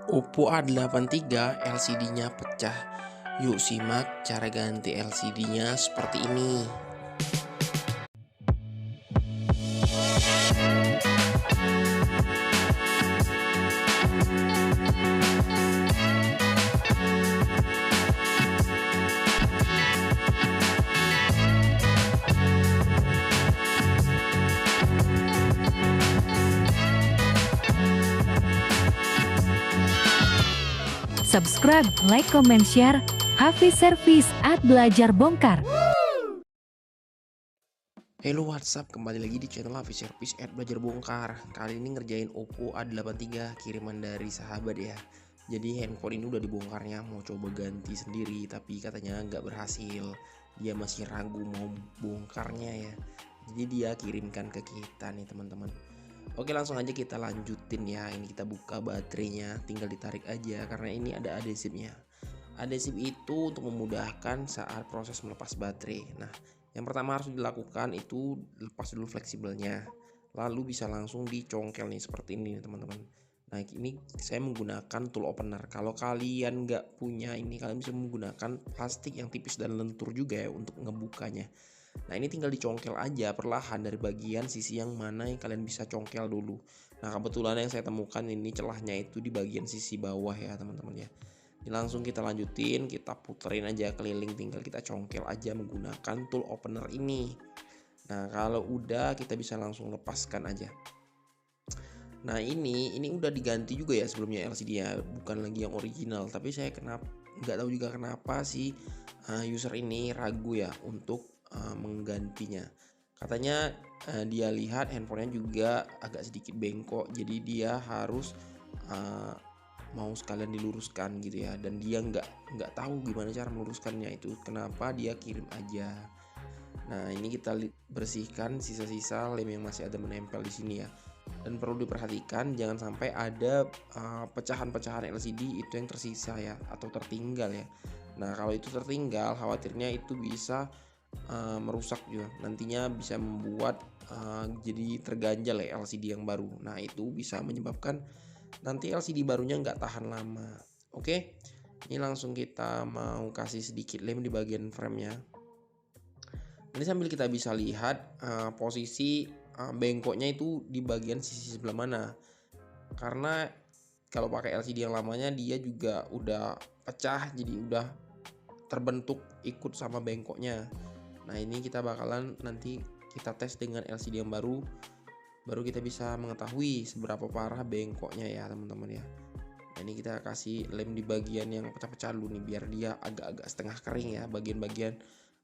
Oppo A83 LCD-nya pecah. Yuk simak cara ganti LCD-nya seperti ini. Subscribe, like, comment, share. Hafiz Service @belajar bongkar. Hello WhatsApp, kembali lagi di channel Hafiz Service @belajar bongkar. Kali ini ngerjain Oppo A83 kiriman dari sahabat ya. Jadi handphone ini udah dibongkarnya, mau coba ganti sendiri tapi katanya nggak berhasil. Dia masih ragu mau bongkarnya ya. Jadi dia kirimkan ke kita nih teman-teman. Oke, langsung aja kita lanjutin ya. Ini kita buka baterainya, tinggal ditarik aja karena ini ada adesifnya. Adesif itu untuk memudahkan saat proses melepas baterai. Nah, yang pertama harus dilakukan itu lepas dulu fleksibelnya. Lalu bisa langsung dicongkel nih seperti ini teman-teman. Nah, ini saya menggunakan tool opener. Kalau kalian nggak punya ini, kalian bisa menggunakan plastik yang tipis dan lentur juga ya untuk ngebukanya. Nah, ini tinggal dicongkel aja perlahan dari bagian sisi yang mana yang kalian bisa congkel dulu. Nah, kebetulan yang saya temukan ini celahnya itu di bagian sisi bawah ya teman-teman ya. Ini langsung kita lanjutin, kita puterin aja keliling, tinggal kita congkel aja menggunakan tool opener ini. Nah, kalau udah kita bisa langsung lepaskan aja. Nah, ini udah diganti juga ya sebelumnya LCD ya, bukan lagi yang original. Tapi saya nggak tahu juga kenapa sih user ini ragu ya untuk menggantinya. Katanya dia lihat handphonenya juga agak sedikit bengkok, jadi dia harus mau sekalian diluruskan gitu ya. Dan dia nggak tahu gimana cara meluruskannya, itu kenapa dia kirim aja. Nah, ini kita bersihkan sisa-sisa lem yang masih ada menempel di sini ya. Dan perlu diperhatikan jangan sampai ada pecahan-pecahan LCD itu yang tersisa ya atau tertinggal ya. Nah, kalau itu tertinggal khawatirnya itu bisa merusak juga. Nantinya bisa membuat jadi terganjal ya LCD yang baru. Nah, itu bisa menyebabkan nanti LCD barunya nggak tahan lama. Oke, ini langsung kita mau kasih sedikit lem di bagian framenya. Ini sambil kita bisa lihat posisi bengkoknya itu di bagian sisi sebelah mana. Karena kalau pakai LCD yang lamanya dia juga udah pecah, jadi udah terbentuk ikut sama bengkoknya. Nah, ini kita bakalan nanti kita tes dengan LCD yang baru kita bisa mengetahui seberapa parah bengkoknya ya teman-teman ya. Nah, ini kita kasih lem di bagian yang pecah-pecah dulu nih biar dia agak-agak setengah kering ya. Bagian-bagian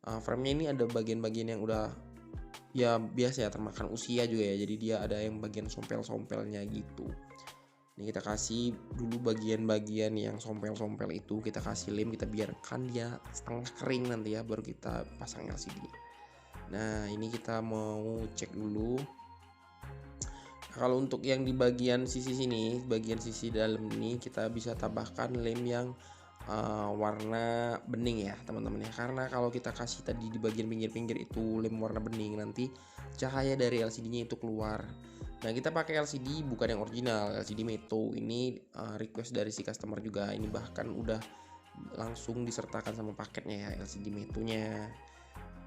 framenya ini ada bagian-bagian yang udah ya biasa ya termakan usia juga ya, jadi dia ada yang bagian sompel-sompelnya gitu. Ini kita kasih dulu bagian-bagian yang sompel-sompel itu, kita kasih lem, kita biarkan dia setengah kering nanti ya baru kita pasang LCD. Nah, ini kita mau cek dulu. Kalau untuk yang di bagian sisi sini, bagian sisi dalam ini kita bisa tambahkan lem yang warna bening ya teman-teman ya. Karena kalau kita kasih tadi di bagian pinggir-pinggir itu lem warna bening, nanti cahaya dari LCD-nya itu keluar. Nah, kita pakai LCD bukan yang original, LCD Meto. Ini request dari si customer juga. Ini bahkan udah langsung disertakan sama paketnya ya LCD Meto-nya.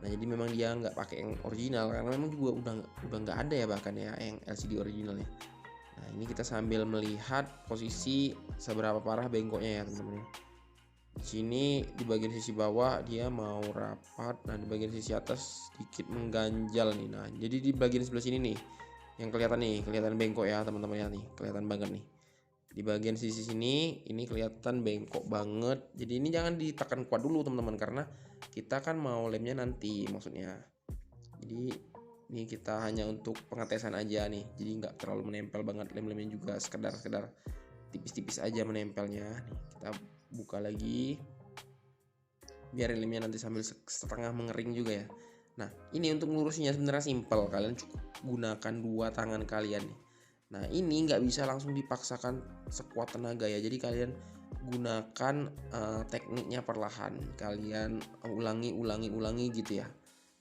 Nah, jadi memang dia nggak pakai yang original karena memang juga udah nggak ada ya bahkan ya yang LCD original ya. Nah, ini kita sambil melihat posisi seberapa parah bengkoknya ya teman-teman. Di sini di bagian sisi bawah dia mau rapat, nah di bagian sisi atas sedikit mengganjal nih. Nah, jadi di bagian sebelah sini nih yang kelihatan bengkok ya teman-teman ya, nih kelihatan banget nih. Di bagian sisi sini ini kelihatan bengkok banget. Jadi ini jangan ditekan kuat dulu teman-teman karena kita kan mau lemnya nanti maksudnya. Jadi ini kita hanya untuk pengetesan aja nih. Jadi nggak terlalu menempel banget, lem-lemnya juga sekedar tipis-tipis aja menempelnya. Nih, kita buka lagi biar lemnya nanti sambil setengah mengering juga ya. Nah, ini untuk ngelurusinya sebenarnya simpel. Kalian cukup gunakan dua tangan kalian nih. Nah, ini nggak bisa langsung dipaksakan sekuat tenaga ya. Jadi kalian gunakan tekniknya perlahan. Kalian ulangi gitu ya.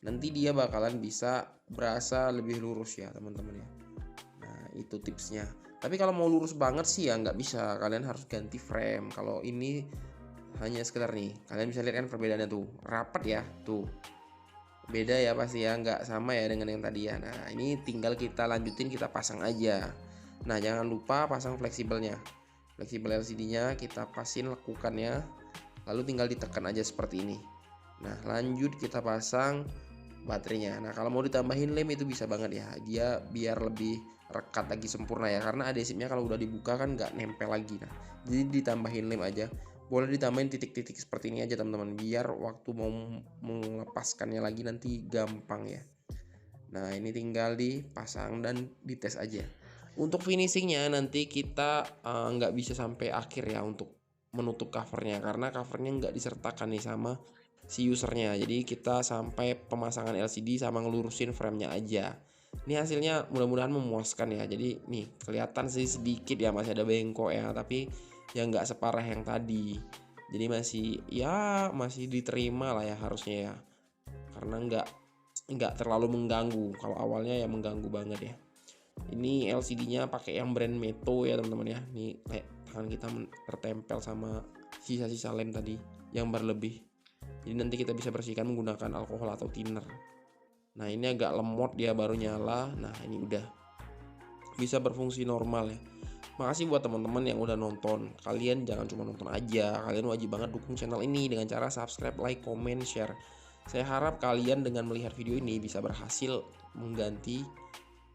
Nanti dia bakalan bisa berasa lebih lurus ya teman-teman ya. Nah, itu tipsnya. Tapi kalau mau lurus banget sih ya nggak bisa, kalian harus ganti frame. Kalau ini hanya sekedar nih, kalian bisa lihat kan perbedaannya tuh, rapat ya, tuh beda ya pasti ya, nggak sama ya dengan yang tadi ya. Nah ini tinggal kita lanjutin, kita pasang aja. Nah jangan lupa pasang fleksibelnya, fleksibel LCD-nya kita pasin lekukannya, lalu tinggal ditekan aja seperti ini. Nah lanjut kita pasang baterainya. Nah kalau mau ditambahin lem itu bisa banget ya, dia biar lebih rekat lagi sempurna ya, karena adhesifnya kalau udah dibuka kan nggak nempel lagi. Nah jadi ditambahin lem aja, boleh ditambahin titik-titik seperti ini aja teman-teman, biar waktu mau melepaskannya lagi nanti gampang ya. Nah ini tinggal dipasang dan dites aja. Untuk finishingnya nanti kita nggak bisa sampai akhir ya untuk menutup covernya, karena covernya nggak disertakan nih sama si usernya. Jadi kita sampai pemasangan LCD sama ngelurusin framenya aja. Ini hasilnya mudah-mudahan memuaskan ya. Jadi nih kelihatan sih sedikit ya, masih ada bengkok ya, tapi ya nggak separah yang tadi. Jadi masih diterima lah ya harusnya ya, karena nggak terlalu mengganggu. Kalau awalnya ya mengganggu banget ya. Ini LCD-nya pakai yang brand Meto ya teman-teman ya. Nih kayak tangan kita tertempel sama sisa-sisa lem tadi yang berlebih. Jadi nanti kita bisa bersihkan menggunakan alkohol atau thinner. Nah ini agak lemot dia baru nyala. Nah ini udah bisa berfungsi normal ya. Makasih buat teman-teman yang udah nonton. Kalian jangan cuma nonton aja, kalian wajib banget dukung channel ini dengan cara subscribe, like, comment, share. Saya harap kalian dengan melihat video ini bisa berhasil mengganti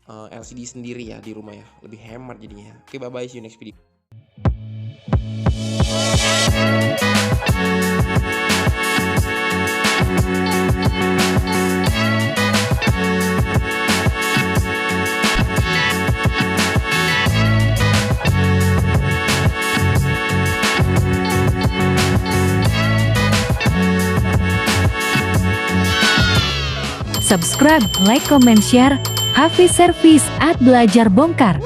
LCD sendiri ya di rumah ya, lebih hemat jadinya. Oke, bye bye, see you next video. Subscribe, like, comment, share. Hafiz Service at Belajar Bongkar.